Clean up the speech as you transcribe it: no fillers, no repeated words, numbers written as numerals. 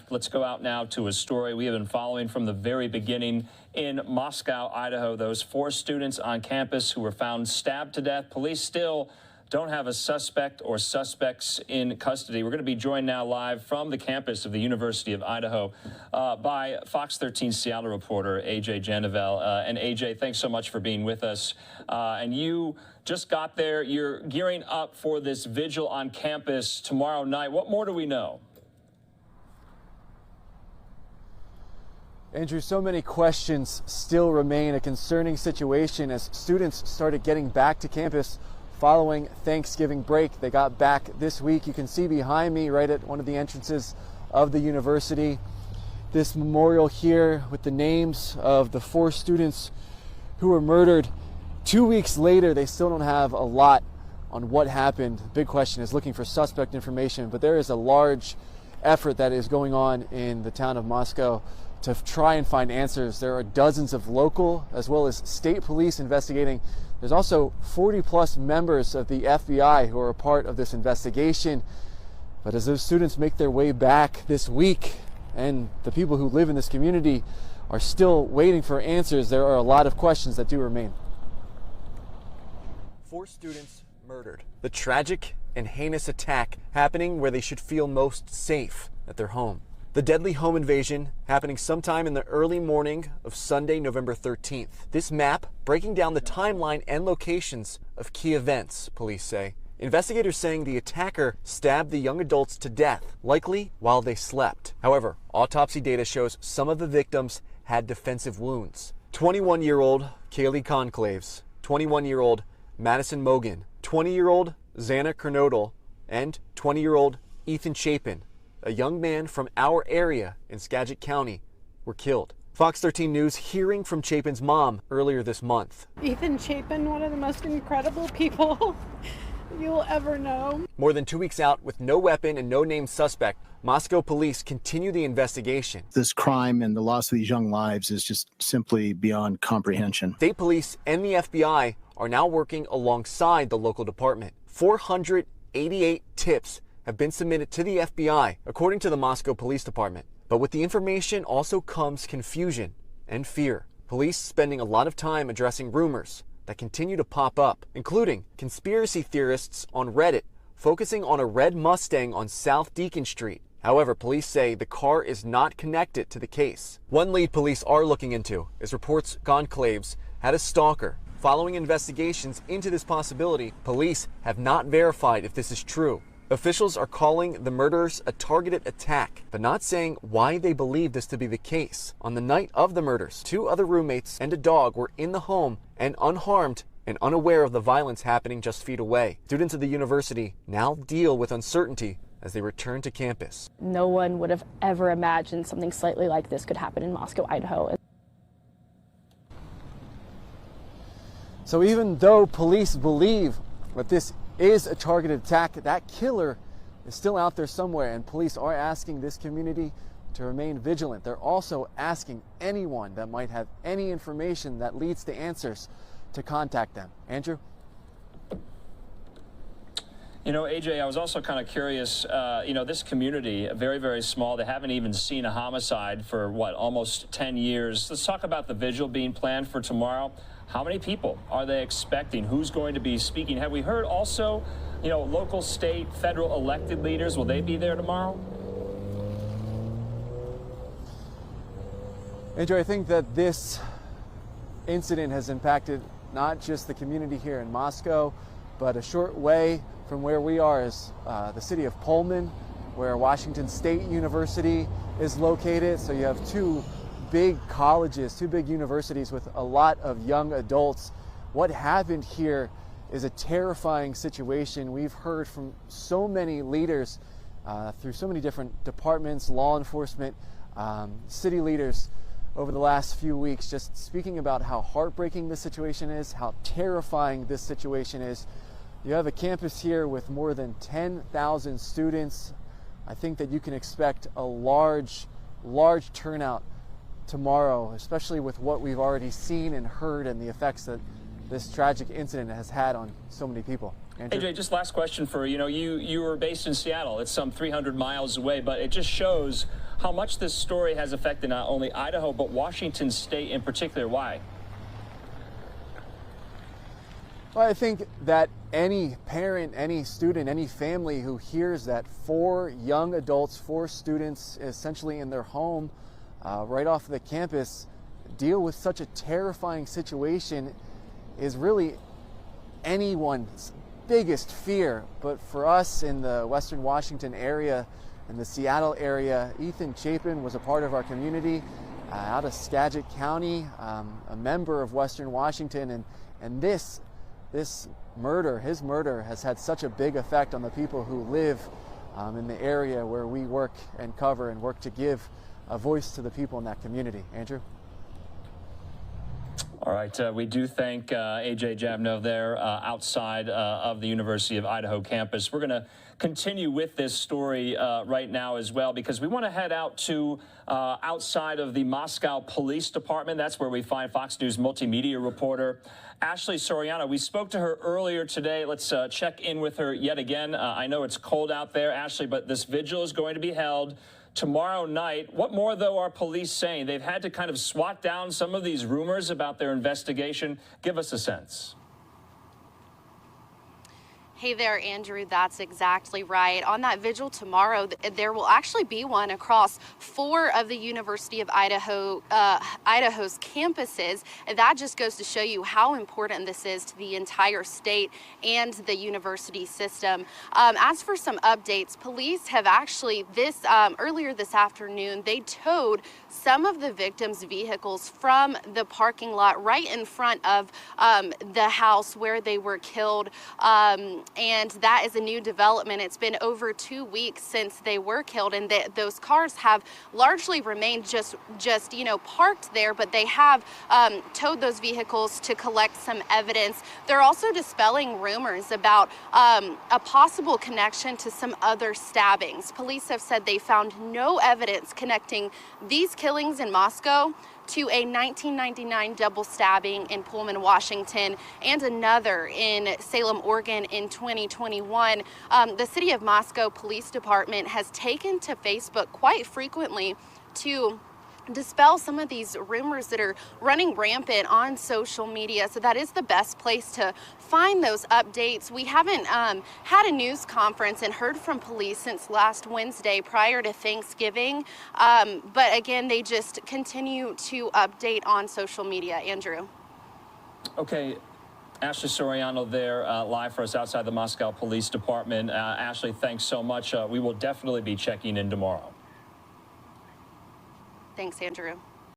left. Let's go out now to a story we have been following from the very beginning in Moscow, Idaho. Those 4 students on campus who were found stabbed to death. Police still don't have a suspect or suspects in custody. We're going to be joined now live from the campus of the University of Idaho by Fox 13 Seattle reporter AJ Janavel. And AJ, thanks so much for being with us. And you just got there. You're gearing up for this vigil on campus tomorrow night. What more do we know? Andrew, so many questions still remain. A concerning situation as students started getting back to campus following Thanksgiving break. They got back this week. You can see behind me right at one of the entrances of the university this memorial here with the names of the 4 students who were murdered. 2 weeks later, they still don't have a lot on what happened. The big question is looking for suspect information, but there is a large effort that is going on in the town of Moscow to try and find answers. There are dozens of local as well as state police investigating. There's also 40+ members of the FBI who are a part of this investigation. But as those students make their way back this week, and the people who live in this community are still waiting for answers, there are a lot of questions that do remain. 4 students murdered. The tragic and heinous attack happening where they should feel most safe, at their home. The deadly home invasion happening sometime in the early morning of Sunday, November 13th. This map breaking down the timeline and locations of key events, police say. Investigators saying the attacker stabbed the young adults to death, likely while they slept. However, autopsy data shows some of the victims had defensive wounds. 21-year-old Kaylee Conclaves, 21-year-old Madison Mogan, 20-year-old Xana Kernodle, and 20-year-old Ethan Chapin, a young man from our area in Skagit County, were killed. Fox 13 News hearing from Chapin's mom earlier this month. Ethan Chapin, one of the most incredible people you'll ever know. More than 2 weeks out with no weapon and no named suspect, Moscow police continue the investigation. This crime and the loss of these young lives is just simply beyond comprehension. State police and the FBI are now working alongside the local department. 488 tips have been submitted to the FBI, according to the Moscow Police Department. But with the information also comes confusion and fear. Police spending a lot of time addressing rumors that continue to pop up, including conspiracy theorists on Reddit focusing on a red Mustang on South Deacon Street. However, police say the car is not connected to the case. One lead police are looking into is reports Conclaves had a stalker. Following investigations into this possibility, police have not verified if this is true. Officials are calling the murders a targeted attack, but not saying why they believe this to be the case. On the night of the murders, 2 other roommates and a dog were in the home and unharmed and unaware of the violence happening just feet away. Students of the university now deal with uncertainty as they return to campus. No one would have ever imagined something slightly like this could happen in Moscow, Idaho. So even though police believe that this is a targeted attack, that killer is still out there somewhere, and police are asking this community to remain vigilant. They're also asking anyone that might have any information that leads to answers to contact them. Andrew? You know, AJ, I was also kind of curious, this community, very, very small. They haven't even seen a homicide for, almost 10 years. Let's talk about the vigil being planned for tomorrow. How many people are they expecting? Who's going to be speaking? Have we heard also, local, state, federal elected leaders? Will they be there tomorrow? Andrew, I think that this incident has impacted not just the community here in Moscow, but a short way from where we are is the city of Pullman, where Washington State University is located. So you have 2 big colleges, 2 big universities with a lot of young adults. What happened here is a terrifying situation. We've heard from so many leaders through so many different departments, law enforcement, city leaders over the last few weeks, just speaking about how heartbreaking this situation is, how terrifying this situation is. You have a campus here with more than 10,000 students. I think that you can expect a large turnout tomorrow, especially with what we've already seen and heard and the effects that this tragic incident has had on so many people. Andrew? AJ, just last question for you. You were based in Seattle. It's some 300 miles away, but it just shows how much this story has affected not only Idaho, but Washington State in particular. Why? Well, I think that any parent, any student, any family who hears that 4 young adults, 4 students essentially in their home right off the campus deal with such a terrifying situation is really anyone's biggest fear. But for us in the Western Washington area, in the Seattle area, Ethan Chapin was a part of our community out of Skagit County, a member of Western Washington, and this murder, his murder, has had such a big effect on the people who live in the area where we work and cover and work to give a voice to the people in that community. Andrew? All right, we do thank AJ Jabno there outside of the University of Idaho campus. We're going to continue with this story right now as well, because we want to head out to outside of the Moscow Police Department. That's where we find Fox News multimedia reporter Ashley Soriano. We spoke to her earlier today. Let's check in with her yet again. I know it's cold out there, Ashley, but this vigil is going to be held tomorrow night. What more, though, are police saying? They've had to kind of swat down some of these rumors about their investigation. Give us a sense. Hey there, Andrew. That's exactly right. On that vigil tomorrow, there will actually be one across 4 of the University of Idaho's campuses. And that just goes to show you how important this is to the entire state and the university system. As for some updates, police have actually earlier this afternoon, they towed some of the victims' vehicles from the parking lot right in front of the house where they were killed. And that is a new development. It's been over 2 weeks since they were killed, and those cars have largely remained just parked there, but they have towed those vehicles to collect some evidence. They're also dispelling rumors about a possible connection to some other stabbings. Police have said they found no evidence connecting these killings in Moscow to a 1999 double stabbing in Pullman, Washington, and another in Salem, Oregon in 2021. The City of Moscow Police Department has taken to Facebook quite frequently to dispel some of these rumors that are running rampant on social media. So that is the best place to find those updates. We haven't had a news conference and heard from police since last Wednesday prior to Thanksgiving. But again, they just continue to update on social media. Andrew. Okay. Ashley Soriano there live for us outside the Moscow Police Department. Ashley, thanks so much. We will definitely be checking in tomorrow. Thanks, Andrew.